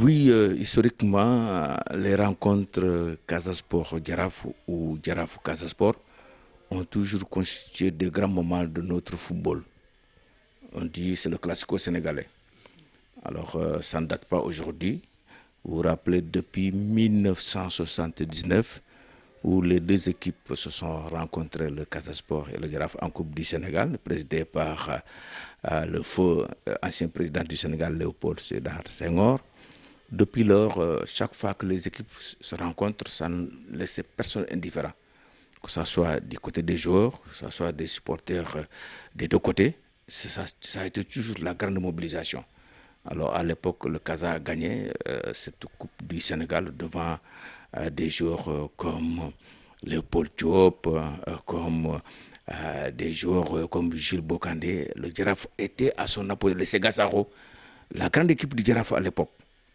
Oui, historiquement, les rencontres Casa Sport-Giraffe ou Giraffe-Casa Sport ont toujours constitué de grands moments de notre football. On dit c'est le classico sénégalais. Alors, ça ne date pas aujourd'hui. Vous vous rappelez, depuis 1979, où les deux équipes se sont rencontrées, le Casa Sport et le Giraffe, en Coupe du Sénégal, présidé par le faux ancien président du Sénégal, Léopold Sédar Senghor. Depuis lors, chaque fois que les équipes se rencontrent, ça ne laisse personne indifférent. Que ce soit du côté des joueurs, que ce soit des supporters des deux côtés, ça a été toujours la grande mobilisation. Alors à l'époque, le Casa a gagné cette Coupe du Sénégal devant des joueurs comme Léopold Diop, comme des joueurs comme Jules Bokandé. Le Giraffe était à son apogée, le Ségassaro, la grande équipe du Giraffe à l'époque.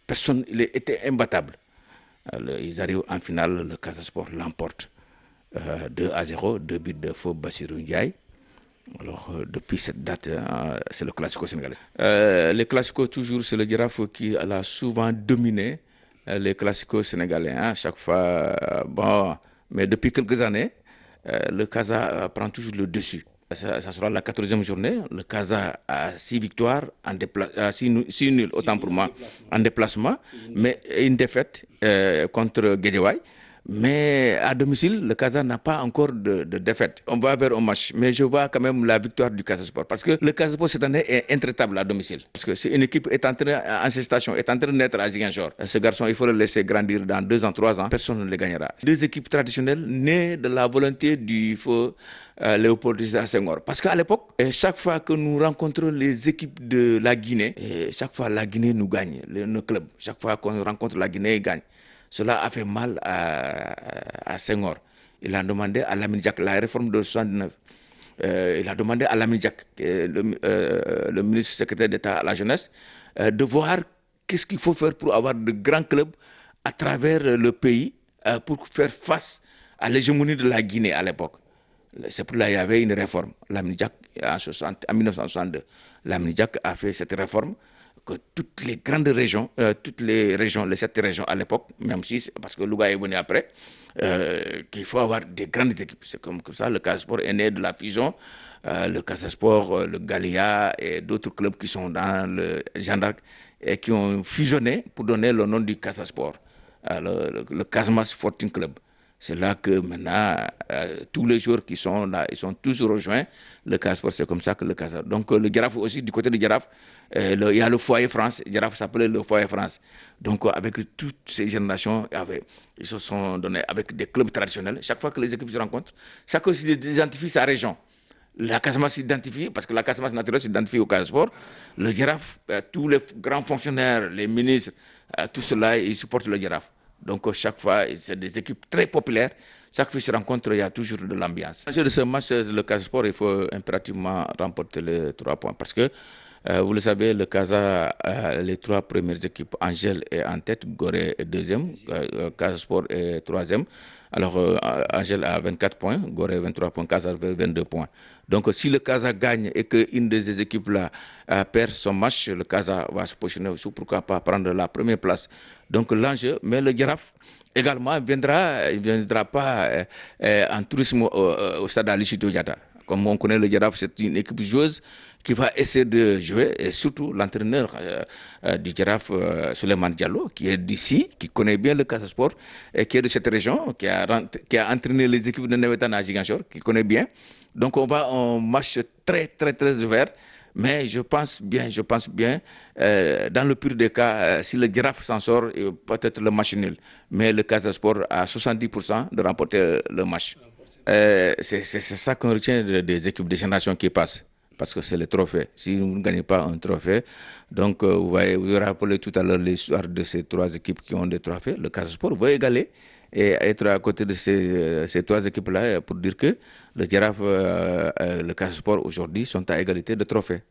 Personne, il était imbattable. Ils arrivent en finale, le Casa Sport l'emporte 2-0, deux buts de faux Bassirou Ndiaye. Alors, depuis cette date, c'est le classico sénégalais. Les classicos, toujours, c'est le Giraffe qui a souvent dominé les classicos sénégalais. Hein, chaque fois, bon, mais depuis quelques années, le Casa prend toujours le dessus. Ça sera la 14e journée. Le Casa a 6 victoires, 6 nuls, autant pour moi, en déplacement, mais une défaite contre Guédiawaye. Mais à domicile, le Casa n'a pas encore de défaite. On va vers un match, mais je vois quand même la victoire du Casa Sport. Parce que le Casa Sport cette année est intraitable à domicile. Parce que c'est une équipe est en train, en gestation, est en train de naître à Ziguinchor. Ce garçon, il faut le laisser grandir dans 2 ans, 3 ans. Personne ne le gagnera. Deux équipes traditionnelles nées de la volonté du feu Léopold Sédar Senghor. Parce qu'à l'époque, chaque fois que nous rencontrons les équipes de la Guinée, chaque fois la Guinée nous gagne, nos clubs. Chaque fois qu'on rencontre la Guinée, ils gagnent. Cela a fait mal à Senghor. Il a demandé à Lamine Diack la réforme de 1969. Il a demandé à Lamine Diack, le ministre secrétaire d'État à la jeunesse, de voir qu'est-ce qu'il faut faire pour avoir de grands clubs à travers le pays pour faire face à l'hégémonie de la Guinée à l'époque. C'est pour là qu'il y avait une réforme. Lamine Diack, en 1962, Lamine Diack a fait cette réforme que toutes les grandes régions, les 7 régions à l'époque, même si, parce que Louga est venu après, qu'il faut avoir des grandes équipes. C'est comme ça, le Casa Sport est né de la fusion. Le Casa Sport, le Galia et d'autres clubs qui sont dans le Gendarme et qui ont fusionné pour donner le nom du Casa Sport, le Casamance Sporting Club. C'est là que maintenant, tous les joueurs qui sont là, ils sont tous rejoints. Le Casa Sport, c'est comme ça que le Casa. Donc le Giraffe aussi, du côté du Giraffe, il y a le Foyer France. Le Giraffe s'appelait le Foyer France. Donc avec toutes ces générations, ils se sont donnés avec des clubs traditionnels. Chaque fois que les équipes se rencontrent, chacun s'identifie sa région. La Casamance s'identifie, parce que la Casamance naturelle s'identifie au Casa Sport. Le Giraffe, tous les grands fonctionnaires, les ministres, tout cela, ils supportent le Giraffe. Donc chaque fois, c'est des équipes très populaires. Chaque fois qu'ils se rencontrent, il y a toujours de l'ambiance. De ce match, le Casa Sport, il faut impérativement remporter les 3 points. Parce que, vous le savez, le Casa, les 3 premières équipes, Angel est en tête, Gorée est deuxième, Casa Sport est troisième. Alors, Angel a 24 points, Gorée 23 points, Casa 22 points. Donc, si le Casa gagne et qu'une de ces équipes-là perd son match, le Casa va se positionner aussi, pourquoi pas prendre la première place. Donc, l'enjeu, mais le Giraffe également il ne viendra pas en tourisme au stade Alicito Diatta. Comme on connaît le Giraffe, c'est une équipe joueuse qui va essayer de jouer, et surtout l'entraîneur du Giraffe, Souleymane Diallo, qui est d'ici, qui connaît bien le Casa Sport, et qui est de cette région, qui a entraîné les équipes de Nevetan à Ziguinchor, qui connaît bien. Donc on va en match très, très, très ouvert. Mais je pense bien, dans le pire des cas, si le Giraffe s'en sort, peut-être le match nul. Mais le Casa Sport a 70% de remporter le match. C'est ça qu'on retient des équipes de génération qui passent. Parce que c'est le trophée. Si vous ne gagnez pas un trophée, donc vous avez rappelé tout à l'heure l'histoire de ces 3 équipes qui ont des trophées. Le Casa Sport va égaler et être à côté de ces 3 équipes-là pour dire que le Giraffe, le Casa Sport aujourd'hui sont à égalité de trophées.